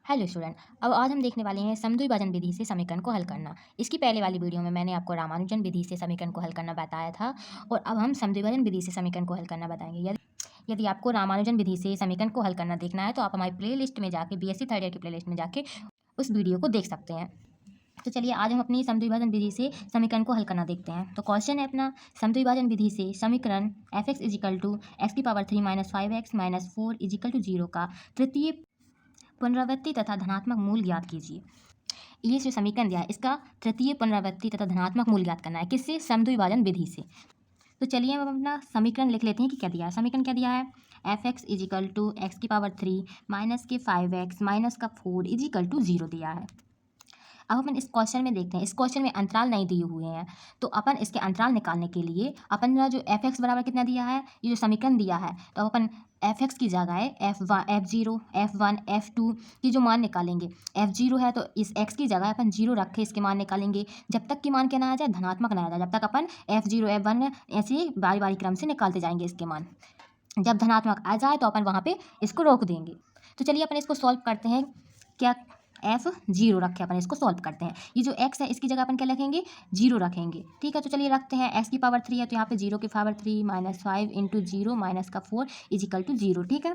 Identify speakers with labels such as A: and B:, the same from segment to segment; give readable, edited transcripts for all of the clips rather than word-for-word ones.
A: Hello student. अब आज हम देखने वाले हैं समद्विभाजन विधि से समीकरण को हल करना। इसकी पहले वाली वीडियो में मैंने आपको रामानुजन विधि से समीकरण को हल करना बताया था और अब हम समद्विभाजन विधि से समीकरण को हल करना बताएंगे। यदि आपको रामानुजन विधि से समीकरण को हल करना देखना है तो आप हमारी प्लेलिस्ट में जाके बीएससी थर्ड ईयर की प्लेलिस्ट में जाके उस वीडियो को देख सकते हैं। तो चलिए आज हम अपनी समद्विभाजन विधि से समीकरण को हल करना देखते हैं। तो क्वेश्चन है अपना, समद्विभाजन विधि से समीकरण f(x) = x³ - 5x - 4 = 0 का तृतीय पुनरावृत्ति तथा धनात्मक मूल ज्ञात कीजिए। ये जो समीकरण दिया है इसका तृतीय पुनरावृत्ति तथा धनात्मक मूल ज्ञात करना है। किससे? समद्विभाजन विधि से। तो चलिए हम अपना समीकरण लिख लेते हैं कि क्या दिया है। समीकरण क्या दिया है? f(x) = x³ - 5x - 4 = 0 दिया है। अब अपन इस क्वेश्चन में देखते हैं। इस क्वेश्चन में अंतराल नहीं दिए हुए हैं, तो अपन इसके अंतराल निकालने के लिए अपन जो f(x) बराबर कितना दिया है, ये जो समीकरण दिया है, तो अपन f(x) की जगह f0, f1, f2 की जो मान निकालेंगे। f0 है तो इस x की जगह अपन 0 रख के इसके मान निकालेंगे जब तक कि मान क्या ना आ जाए, धनात्मक ना आ जाए। जब तक अपन f0, f1 ऐसे बारी बारी क्रम से निकालते जाएंगे इसके मान। जब धनात्मक आ जाए तो अपन वहाँ पे इसको रोक देंगे। तो चलिए अपन इसको सॉल्व करते हैं। क्या f0 रखे अपन इसको सॉल्व करते हैं। ये जो x है इसकी जगह अपन क्या रखेंगे? 0 रखेंगे। ठीक है, तो चलिए रखते हैं। x³ है तो यहाँ पे 0³ - 5 × 0 - 4 = 0। ठीक है,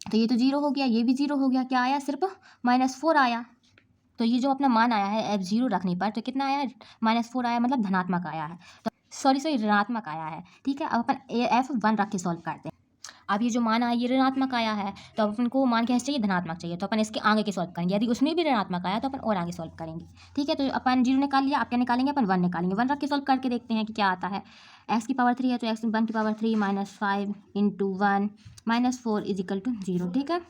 A: तो ये तो 0 हो गया, ये भी 0 हो गया। क्या आया? सिर्फ -4 आया। तो ये जो अपना मान आया है f0 रखने पर तो कितना आया? -4 आया, मतलब धनात्मक आया है। तो सॉरी ऋणात्मक आया है। ठीक है, अब अपन f1 रख के सॉल्व करते हैं। अब ये जो मान आया ये ऋणात्मक आया है, तो अब अपन को मान कैसे चाहिए? धनात्मक चाहिए। तो अपन इसके आगे के सॉल्व करेंगे। यदि उसमें भी ऋणात्मक आया तो अपन और आगे सॉल्व करेंगे। ठीक है, तो अपन 0 निकाल लिया। आप क्या निकालेंगे? अपन 1 निकालेंगे। 1 रख के सॉल्व करके देखते हैं कि क्या आता है। x³ है तो x1³ - 5 × 1 - 4 = 0। ठीक है,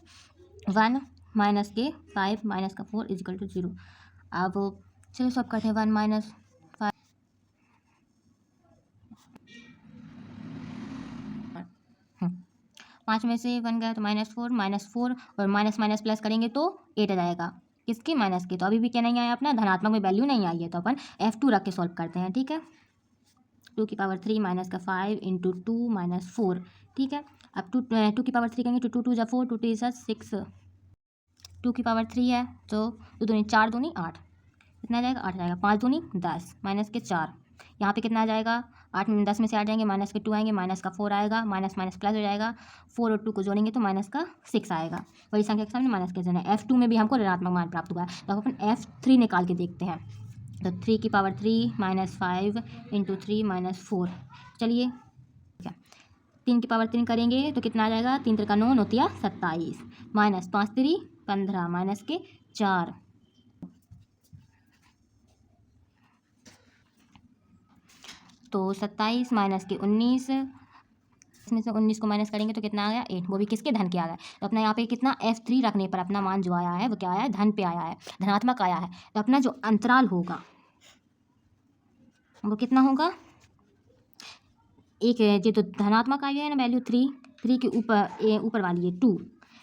A: 1 - 5 - 4 = 0। अब चलो सॉल्व करते हैं। 1 - 5 5 में से 1 गया तो -4 और माइनस माइनस प्लस करेंगे तो 8 आ जाएगा। किसके? माइनस के। तो अभी भी क्या नहीं आया अपना? धनात्मक में वैल्यू नहीं आई है, तो अपन f2 रख के सॉल्व करते हैं। ठीक है, 2³ - 5 × 2 - 4। ठीक है, अब 2³ करेंगे तो 2 2 = 4, 2 2 = 6। 2³ है तो 2 दूनी 4, दूनी 8, कितना आ जाएगा? 8 आ जाएगा। 5 दूनी 10 माइनस के 4। यहाँ पे कितना आ जाएगा? 8 में 10 में से 8 जाएंगे, माइनस के 2 आएंगे, माइनस का 4 आएगा, माइनस माइनस प्लस हो जाएगा। 4 और 2 को जोड़ेंगे तो माइनस का 6 आएगा। बड़ी संख्या के सामने माइनस के जोड़ना है। f2 में भी हमको ऋणात्मक मान प्राप्त हुआ है, तो अपन f3 निकाल के देखते हैं। तो 3³ - 5 × 3 - 4। चलिए 3³ करेंगे तो कितना आ जाएगा? 3 3 का 9, 9 तिया 27, माइनस 5 3 15, माइनस के 4। तो 27 माइनस के 19, इसमें से 19 को माइनस करेंगे तो कितना आ गया? 8। वो भी किसके? धन के आ गया। तो अपना यहाँ पे कितना f3 रखने पर अपना मान जो आया है वो क्या आया है? धन पे आया है, धनात्मक आया है। तो अपना जो अंतराल होगा वो कितना होगा? एक ये तो धनात्मक आई है ना वैल्यू 3 के ऊपर वाली है 2,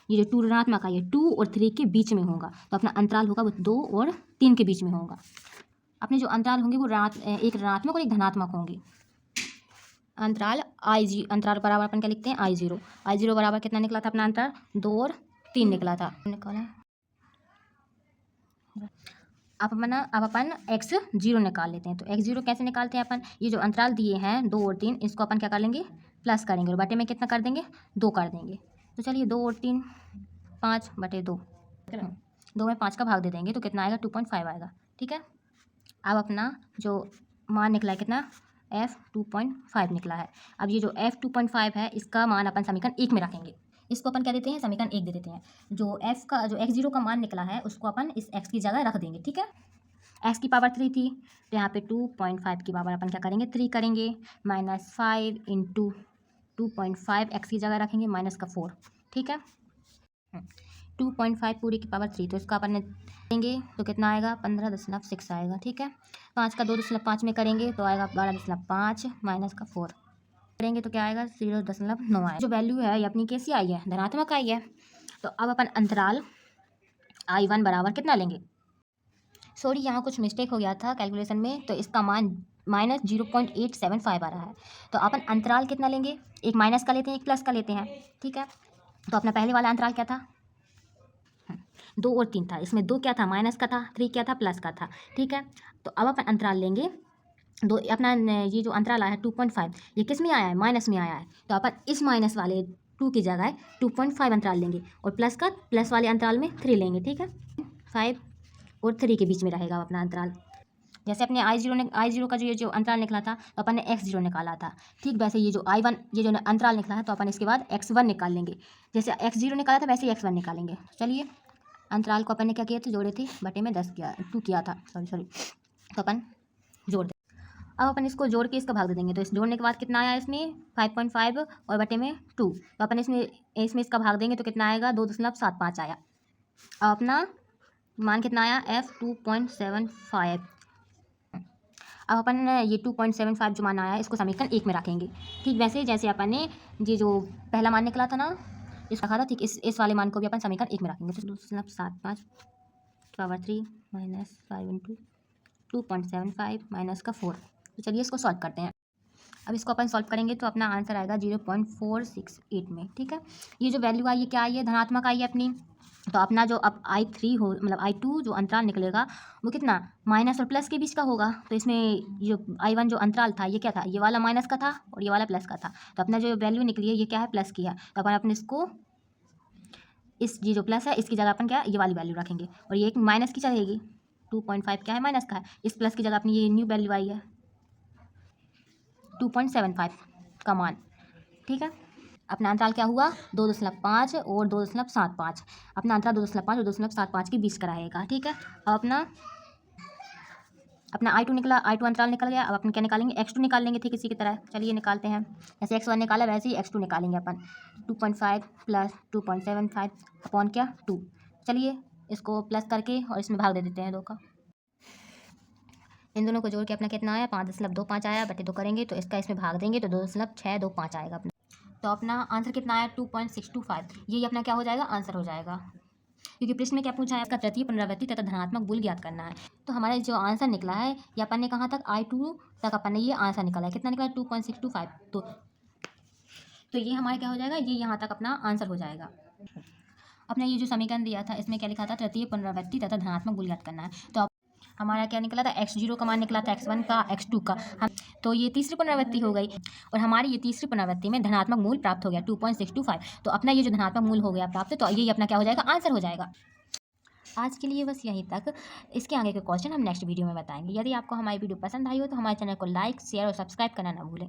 A: ये जो 2 ऋणात्मक आई है 2 और 3 के बीच में होगा। तो अपना अंतराल होगा वो 2 और 3 के बीच में होगा। अपने जो अंतराल होंगे वो एक ऋणात्मक और एक धनात्मक होंगे। अंतराल अंतराल बराबर अपन क्या लिखते हैं? I0 बराबर कितना निकला था अपना अंतराल? 2 और 3 निकला था। निकाला अब अपन x0 निकाल लेते हैं। तो x0 कैसे निकालते हैं अपन? ये जो अंतराल दिए हैं 2 और 3, इसको अपन क्या कर लेंगे? प्लस करेंगे और बटे में कितना कर देंगे? 2 कर देंगे। तो चलिए 2 और 3 5/2, 2 में 5 का भाग दे देंगे तो कितना आएगा? 2.5 आएगा। ठीक है, अब अपना जो मान निकला है कितना? f2.5 निकला है। अब ये जो f2.5 है इसका मान अपन समीकरण 1 में रखेंगे। इसको अपन क्या देते हैं? समीकरण 1 दे देते हैं। जो x0 का मान निकला है उसको अपन इस x की जगह रख देंगे। ठीक है, x³ थी तो यहाँ पे 2.5 की पावर अपन क्या करेंगे? 3 करेंगे, -5 × 2.5 x की जगह रखेंगे, -4। ठीक है, 2.5 पूरी की पावर 3, तो इसका अपन देंगे तो कितना आएगा? 15.6 आएगा। ठीक है, 5 का 2.5 में करेंगे तो आएगा 12.5 -4 करेंगे तो क्या आएगा? 0.9 आएगा। जो वैल्यू है ये अपनी कैसी आई है? धनात्मक आई है। तो अब अपन अंतराल I1 बराबर कितना लेंगे? सॉरी यहाँ कुछ मिस्टेक हो गया था कैलकुलेशन में, तो इसका मान -0.875 आ रहा है। तो अपन अंतराल कितना लेंगे? एक माइनस का लेते हैं, एक प्लस का लेते हैं। ठीक है, तो अपना पहले वाला अंतराल क्या था? 2 और 3 था, इसमें 2 क्या था माइनस का था, 3 क्या था प्लस का था। ठीक है, तो अब अपन अंतराल लेंगे दो, अपना ये जो अंतराल आया है 2.5, ये किस में आया है, माइनस में आया है, तो अपन इस माइनस वाले 2 की जगह 2.5 अंतराल लेंगे और प्लस वाले अंतराल में 3 लेंगे। ठीक है, 5 और 3 के बीच में रहेगा अपना अंतराल। जैसे अपने I0 का जो ये जो अंतराल निकला था तो अपन ने x0 निकाला था। ठीक वैसे ये जो I1 ये जो अंतराल निकला है तो अपन इसके बाद x1 निकाल लेंगे। जैसे x0 निकाला था वैसे ही x1 निकालेंगे। चलिए, अंतराल को अपन ने क्या किया था, जोड़े थे, बटे में 2 किया था, सॉरी तो अपन जोड़ दें। अब अपन इसको जोड़ के इसका भाग दे देंगे, तो इस जोड़ने के बाद कितना आया इसमें 5.5 और बटे में 2, तो अपन इसमें इसका भाग देंगे तो कितना आएगा 2.75 आया। अब अपना मान कितना आया F2.75। अब अपन ये 2.75 जो मान आया इसको समीकरण 1 में रखेंगे। ठीक वैसे जैसे अपन ने ये जो पहला मान निकला था ना इस रखा था, ठीक इस वाले मान को भी अपन समीकरण 1 में रखेंगे। तो 2.75 पावर 3 माइनस 5 इंटू 2.75 माइनस का 4। तो चलिए इसको सॉल्व करते हैं। अब इसको अपन सॉल्व करेंगे तो अपना आंसर आएगा 0.468 में। ठीक है, ये जो वैल्यू आई है क्या आई है, धनात्मक आई है अपनी। तो अपना जो अब I3 हो मतलब I2 जो अंतराल निकलेगा वो कितना माइनस और प्लस के बीच का होगा। तो इसमें जो I1 जो अंतराल था ये क्या था, ये वाला माइनस का था और ये वाला प्लस का था। तो अपना जो वैल्यू निकली है ये क्या है, प्लस की है। तो अपन अपने इसको ये जो प्लस है इसकी जगह अपन क्या ये वाली वैल्यू रखेंगे और ये एक माइनस की चलेगी। 2.5 क्या है, माइनस का है, इस प्लस की जगह अपनी ये न्यू वैल्यू आई है 2.75 का मान। ठीक है, अपना अंतराल क्या हुआ 2.5 और 2.75। अपना अंतराल 2.5 और 2.75 के बीच का रहेगा। ठीक है, अब अपना I2 निकला, I2 अंतराल निकल गया। अब अपन क्या निकालेंगे, x2 निकाल लेंगे। ठीक इसी की तरह चलिए निकालते हैं। जैसे x1 निकाला वैसे ही x2 निकालेंगे अपन। 2.5 प्लस 2.75 अपॉन क्या 2। चलिए इसको प्लस करके और इसमें भाग दे देते हैं 2 का। इन दोनों को जोड़ के अपना कितना आया 5.25 आया, बटे 2 करेंगे तो इसका इसमें भाग देंगे तो 2.625 आएगा अपना। तो अपना आंसर कितना आया 2.625। यही अपना क्या हो जाएगा, आंसर हो जाएगा। क्योंकि प्रश्न में क्या पूछा है, आपका तृतीय पुनरावृत्ति तथा धनात्मक मूल ज्ञात करना है। तो हमारा जो आंसर निकला है ये अपन ने कहाँ तक I2 तक अपन ने ये आंसर निकाला है। कितना निकला 2.625। तो ये हमारा क्या हो जाएगा, ये यहाँ तक अपना आंसर हो जाएगा। अपना ये जो समीकरण दिया था इसमें क्या लिखा था, तृतीय पुनरावृत्ति तथा धनात्मक मूल ज्ञात करना है। तो हमारा क्या निकला था, x0 का मान निकला था, x1 का, x2 का। तो ये तीसरी पुनरावृत्ति हो गई और हमारी ये तीसरी पुनरावृत्ति में धनात्मक मूल प्राप्त हो गया 2.625। तो अपना ये जो धनात्मक मूल हो गया प्राप्त, तो यही अपना क्या हो जाएगा, आंसर हो जाएगा। आज के लिए बस यहीं तक। इसके आगे के क्वेश्चन हम नेक्स्ट वीडियो में बताएंगे। यदि आपको हमारी वीडियो पसंद आई हो तो हमारे चैनल को लाइक शेयर और सब्सक्राइब करना ना भूलें।